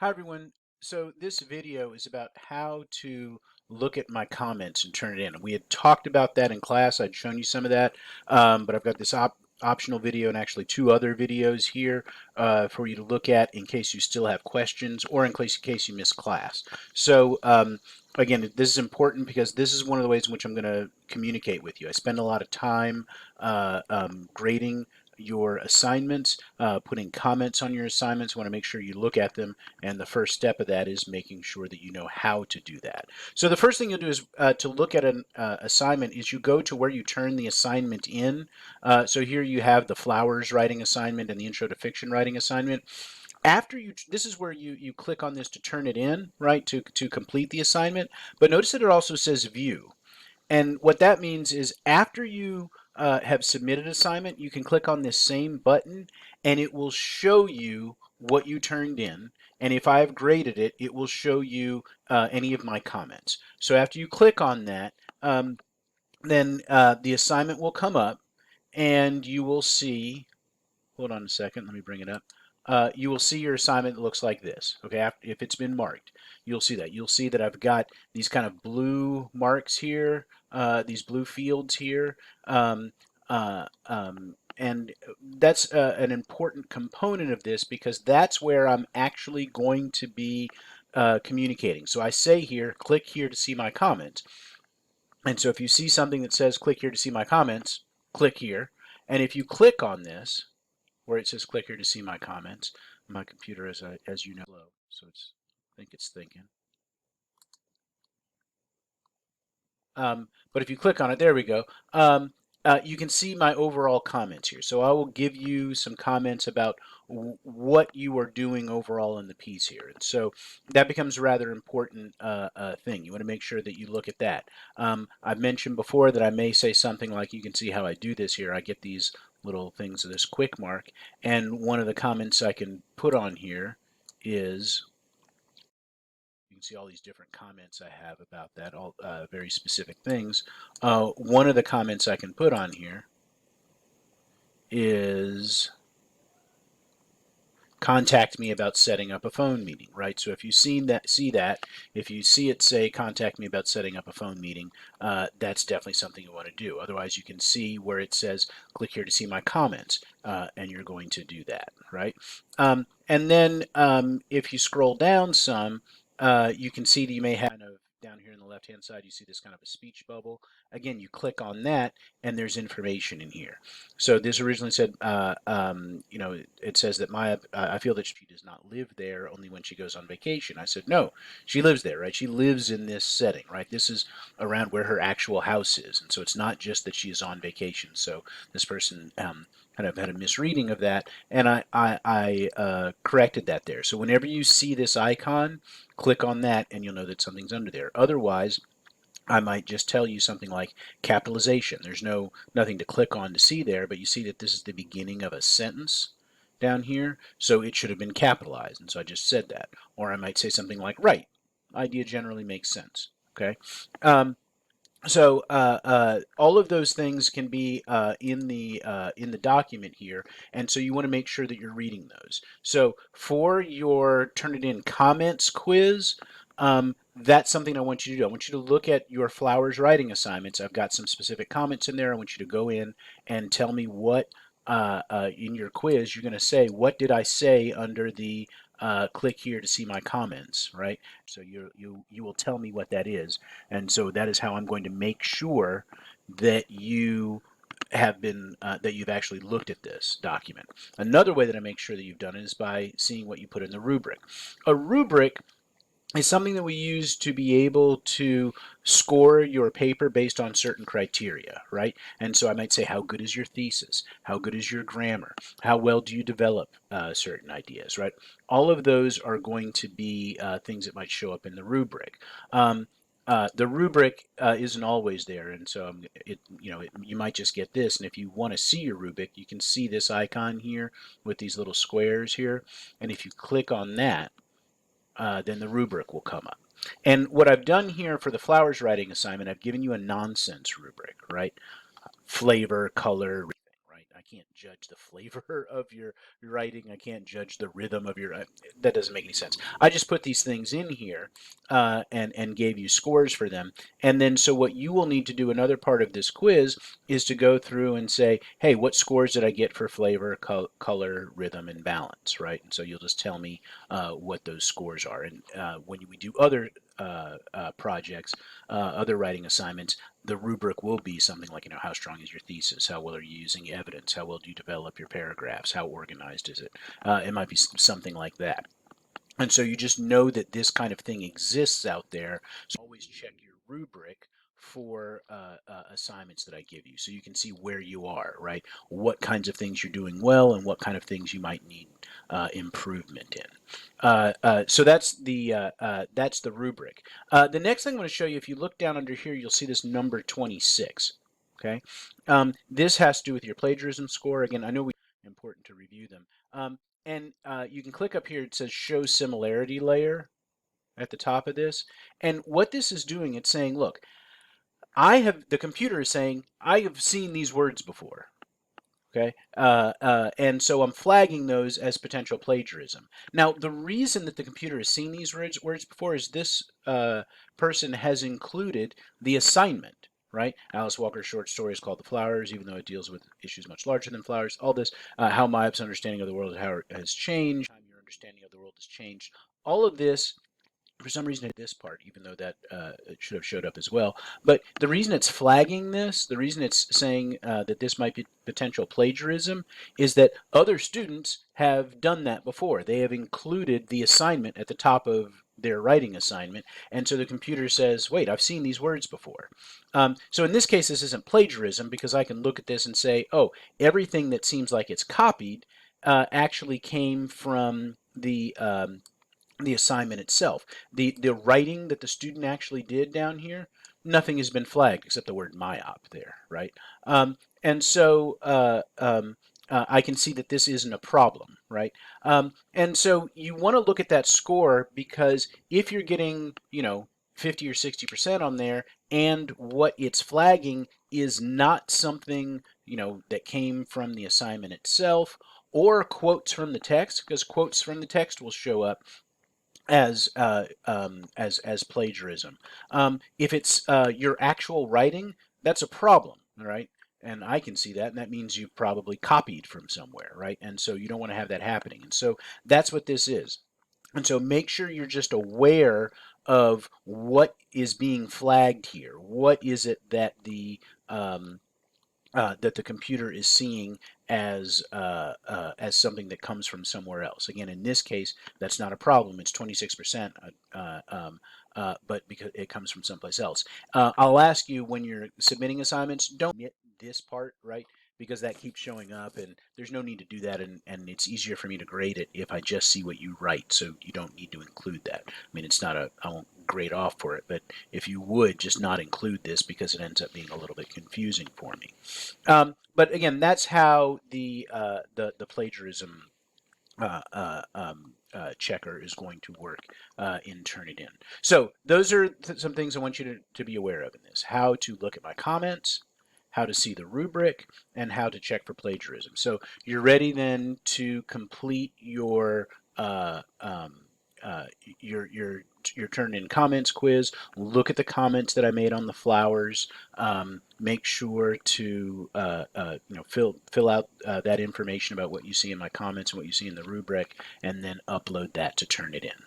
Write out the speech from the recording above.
Hi everyone. So this video is about how to look at my comments and turn it in. We had talked about that in class. I'd shown you some of that, but I've got this optional video and actually two other videos here for you to look at in case you still have questions or in case you miss class. So again, this is important because this is one of the ways in which I'm going to communicate with you. I spend a lot of time grading your assignments, putting comments on your assignments. I want to make sure you look at them, and the first step of that is making sure that you know how to do that. So the first thing you'll do is to look at an assignment is you go to where you turn the assignment in. So here you have the flowers writing assignment and the intro to fiction writing assignment. After you, this is where you click on this to turn it in, right, to complete the assignment. But notice that it also says view. And what that means is after you have submitted an assignment, you can click on this same button and it will show you what you turned in. And if I've graded it, it will show you any of my comments. So after you click on that, then the assignment will come up and you will see, hold on a second, let me bring it up. You will see your assignment looks like this. Okay, if it's been marked, you'll see that. You'll see that I've got these kind of blue marks here, these blue fields here, and that's an important component of this because that's where I'm actually going to be communicating. So I say here, click here to see my comments. And so if you see something that says click here to see my comments, click here. And if you click on this, where it says click here to see my comments. My computer, as you know, slow, so I think it's thinking. But if you click on it, there we go. You can see my overall comments here. So I will give you some comments about what you are doing overall in the piece here. And so that becomes a rather important thing. You want to make sure that you look at that. I've mentioned before that I may say something like, you can see how I do this here. I get these little things of this quick mark. And one of the comments I can put on here is, you can see all these different comments I have about that, all very specific things. One of the comments I can put on here is contact me about setting up a phone meeting, right? So if you see that, if you see it say contact me about setting up a phone meeting, that's definitely something you want to do. Otherwise, you can see where it says click here to see my comments, and you're going to do that, right? And then if you scroll down some, you can see that you may have down here on the left hand side, you see this kind of a speech bubble. Again, you click on that and there's information in here. So this originally said, it says that I feel that she does not live there, only when she goes on vacation. I said, no, she lives there, right? She lives in this setting, right? This is around where her actual house is. And so it's not just that she is on vacation. So this person kind of had a misreading of that, and I corrected that there. So whenever you see this icon, click on that and you'll know that something's under there. Otherwise, I might just tell you something like capitalization. There's nothing to click on to see there, but you see that this is the beginning of a sentence down here, so it should have been capitalized, and so I just said that. Or I might say something like right. Idea generally makes sense. Okay. All of those things can be in the document here, and so you want to make sure that you're reading those. So for your Turnitin comments quiz, that's something I want you to do. I want you to look at your flowers writing assignments. I've got some specific comments in there. I want you to go in and tell me what in your quiz you're going to say. What did I say under the click here to see my comments, right? So you will tell me what that is, and so that is how I'm going to make sure that you have been that you've actually looked at this document. Another way that I make sure that you've done it is by seeing what you put in the rubric. A rubric is something that we use to be able to score your paper based on certain criteria, right? And so I might say, how good is your thesis? How good is your grammar? How well do you develop certain ideas, right? All of those are going to be things that might show up in the rubric. The rubric isn't always there, and so you might just get this. And if you want to see your rubric, you can see this icon here with these little squares here, and if you click on that, then the rubric will come up. And what I've done here for the flowers writing assignment, I've given you a nonsense rubric, right? Flavor, color, everything, right? can't judge the flavor of your writing. I can't judge the rhythm of your. That doesn't make any sense. I just put these things in here and gave you scores for them. And then so what you will need to do, another part of this quiz, is to go through and say, hey, what scores did I get for flavor, color, rhythm, and balance, right? And so you'll just tell me what those scores are. And when we do other projects, other writing assignments, the rubric will be something like, how strong is your thesis? How well are you using evidence? How well do you develop your paragraphs? How organized is it? It might be something like that. And so you just know that this kind of thing exists out there. So always check your rubric for assignments that I give you, so you can see where you are, right? What kinds of things you're doing well, and what kind of things you might need improvement in. So that's the rubric. The next thing I'm going to show you, if you look down under here, you'll see this number 26. Okay, this has to do with your plagiarism score. Again, I know we important to review them. And you can click up here. It says show similarity layer at the top of this. And what this is doing, it's saying, look, the computer is saying, I have seen these words before. Okay, and so I'm flagging those as potential plagiarism. Now, the reason that the computer has seen these words before is this person has included the assignment, right? Alice Walker's short story is called The Flowers, even though it deals with issues much larger than flowers. All this, how Maya's understanding of the world has changed, how your understanding of the world has changed. All of this, for some reason, this part, even though that it should have showed up as well. But the reason it's flagging this, the reason it's saying that this might be potential plagiarism, is that other students have done that before. They have included the assignment at the top of their writing assignment, and so the computer says, wait, I've seen these words before. So in this case, this isn't plagiarism, because I can look at this and say, oh, everything that seems like it's copied actually came from the assignment itself. The writing that the student actually did down here, nothing has been flagged except the word myop there, right? And so I can see that this isn't a problem, right? And so you want to look at that score, because if you're getting, 50 or 60% on there, and what it's flagging is not something, that came from the assignment itself, or quotes from the text, because quotes from the text will show up as plagiarism. If it's your actual writing, that's a problem, all right? And I can see that, and that means you've probably copied from somewhere, right? And so you don't want to have that happening. And so that's what this is. And so make sure you're just aware of what is being flagged here. What is it that the computer is seeing as something that comes from somewhere else? Again, in this case, that's not a problem. It's 26%, but because it comes from someplace else. I'll ask you, when you're submitting assignments, don't omit this part, right? Because that keeps showing up, and there's no need to do that, and it's easier for me to grade it if I just see what you write, so you don't need to include that. I mean, it's not I won't grade off for it, but if you would just not include this, because it ends up being a little bit confusing for me. But again, that's how the plagiarism checker is going to work in Turnitin. So those are some things I want you to be aware of in this: how to look at my comments, how to see the rubric, and how to check for plagiarism. So you're ready then to complete uh, um, your Turnitin comments quiz. Look at the comments that I made on the flowers. Make sure to fill out that information about what you see in my comments and what you see in the rubric, and then upload that to Turnitin.